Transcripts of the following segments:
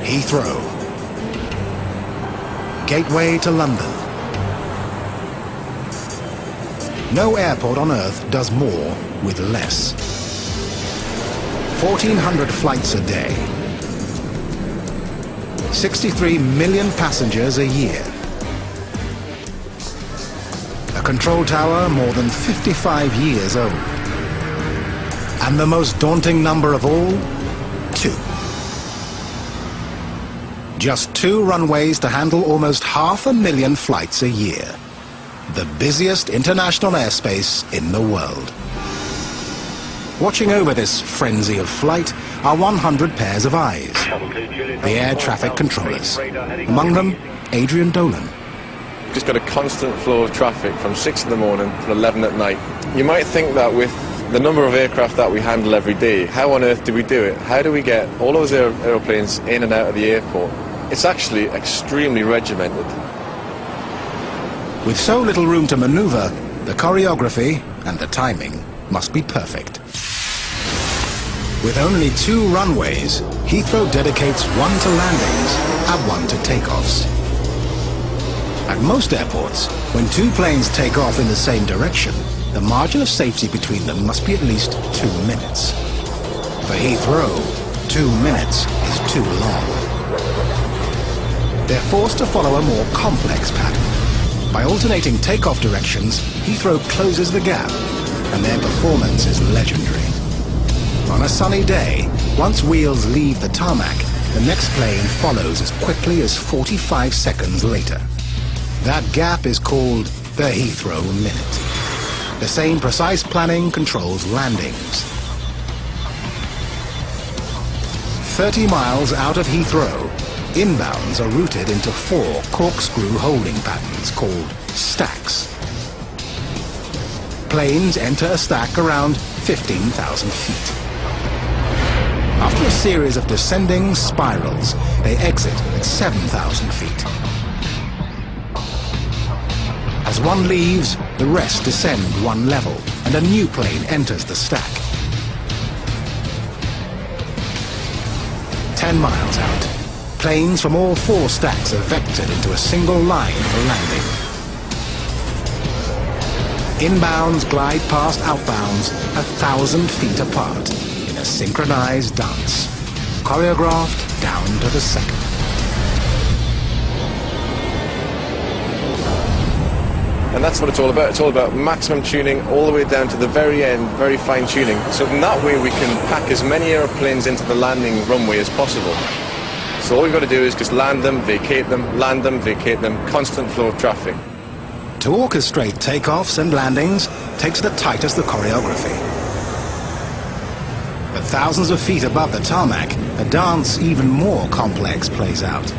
Heathrow. Gateway to London. No airport on Earth does more with less. 1,400 flights a day. 63 million passengers a year. A control tower more than 55 years old. And the most daunting number of all, 2. Just 2 runways to handle almost 500,000 flights a year. The busiest international airspace in the world. Watching over this frenzy of flight are 100 pairs of eyes, the air traffic controllers. Among them, Adrian Dolan. Just got a constant flow of traffic from 6 in the morning to 11 at night. You might think that with the number of aircraft that we handle every day, how on earth do we do it? How do we get all those aeroplanes in and out of the airport? It's actually extremely regimented. With so little room to maneuver, the choreography and the timing must be perfect. With only 2 runways, Heathrow dedicates 1 to landings and 1 to takeoffs. At most airports, when 2 planes take off in the same direction, the margin of safety between them must be at least 2 minutes. For Heathrow, 2 minutes is too long. They're forced to follow a more complex pattern. By alternating takeoff directions, Heathrow closes the gap, and their performance is legendary. On a sunny day, once wheels leave the tarmac, the next plane follows as quickly as 45 seconds later. That gap is called the Heathrow Minute. The same precise planning controls landings. 30 miles out of Heathrow, inbounds are routed into 4 corkscrew holding patterns called stacks. Planes enter a stack around 15,000 feet. After a series of descending spirals, they exit at 7,000 feet. As one leaves, the rest descend 1 level, and a new plane enters the stack. 10 miles out, planes from all 4 stacks are vectored into a single line for landing. Inbounds glide past outbounds 1,000 feet apart in a synchronized dance, choreographed down to the second. And that's what it's all about. It's all about maximum tuning all the way down to the very end, very fine tuning. So in that way we can pack as many airplanes into the landing runway as possible. So all we've got to do is just land them, vacate them, constant flow of traffic. To orchestrate takeoffs and landings takes the tightest of choreography. But thousands of feet above the tarmac, a dance even more complex plays out.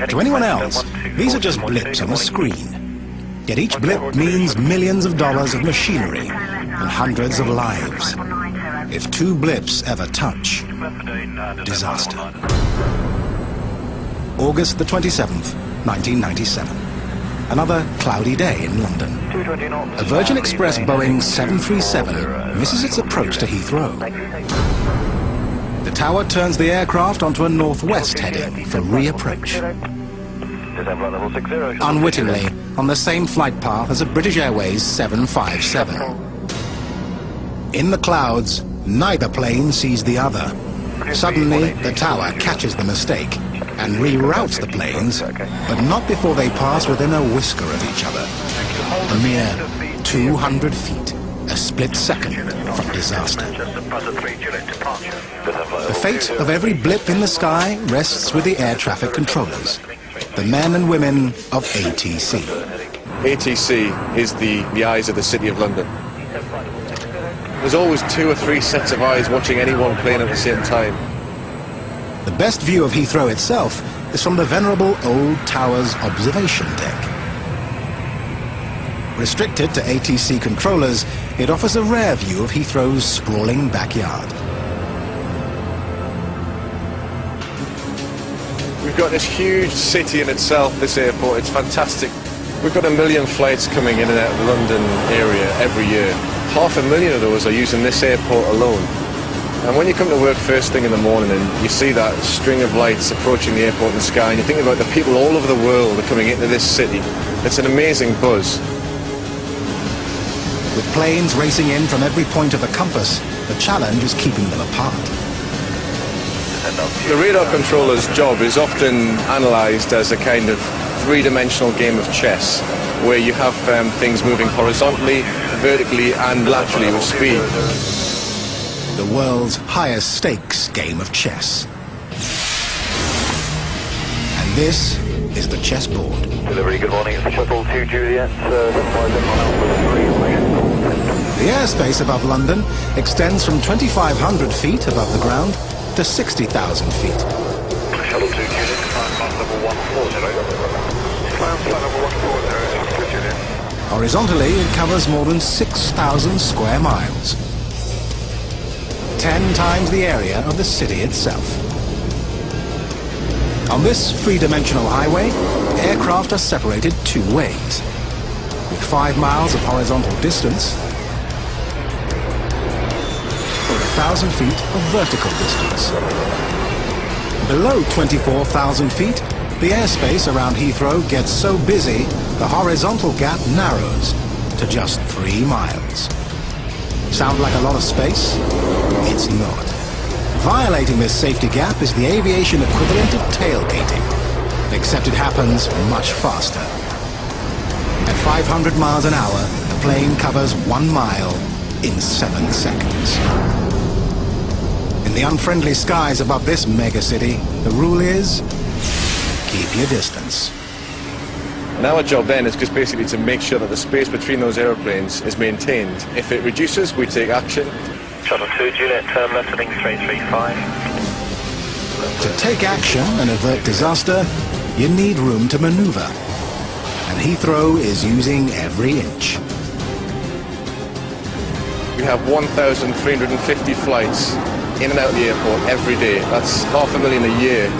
To anyone else, these are just blips on a screen. Yet each blip means millions of dollars of machinery and hundreds of lives. If 2 blips ever touch, disaster. August the 27th, 1997. Another cloudy day in London. A Virgin Express Boeing 737 misses its approach to Heathrow. The tower turns the aircraft onto a northwest heading for reapproach. Unwittingly, on the same flight path as a British Airways 757. In the clouds, neither plane sees the other. Suddenly, the tower catches the mistake and reroutes the planes, but not before they pass within a whisker of each other. A mere 200 feet, a split second from disaster. The fate of every blip in the sky rests with the air traffic controllers, the men and women of ATC. ATC is the eyes of the City of London. There's always 2 or 3 sets of eyes watching any one plane at the same time. The best view of Heathrow itself is from the venerable old tower's observation deck. Restricted to ATC controllers, it offers a rare view of Heathrow's sprawling backyard. We've got this huge city in itself, this airport. It's fantastic. We've got 1 million flights coming in and out of the London area every year. 500,000 of those are using this airport alone. And when you come to work first thing in the morning and you see that string of lights approaching the airport in the sky, and you think about the people all over the world are coming into this city, it's an amazing buzz. With planes racing in from every point of the compass, the challenge is keeping them apart. The radar controller's job is often analysed as a kind of three-dimensional game of chess, where you have things moving horizontally, vertically and laterally with speed. The world's highest stakes game of chess. And this is the chessboard. Delivery, good morning. It's Shuttle 2 Juliet. The airspace above London extends from 2,500 feet above the ground to 60,000 feet. Shuttle 2 Juliet, climb level 140. Climb level 140, Juliet. Horizontally, it covers more than 6,000 square miles. 10 times the area of the city itself. On this three-dimensional highway, aircraft are separated two ways, with 5 miles of horizontal distance or 1,000 feet of vertical distance. Below 24,000 feet, the airspace around Heathrow gets so busy, the horizontal gap narrows to just 3 miles. Sound like a lot of space? It's not. Violating this safety gap is the aviation equivalent of tailgating, except it happens much faster. At 500 miles an hour, the plane covers 1 mile in 7 seconds. In the unfriendly skies above this megacity, the rule is, keep your distance. And our job then is just basically to make sure that the space between those aeroplanes is maintained. If it reduces, we take action. Shuttle 2 Juliet, turn left heading 335. To take action and avert disaster, you need room to maneuver. And Heathrow is using every inch. We have 1,350 flights in and out of the airport every day. That's 500,000 a year.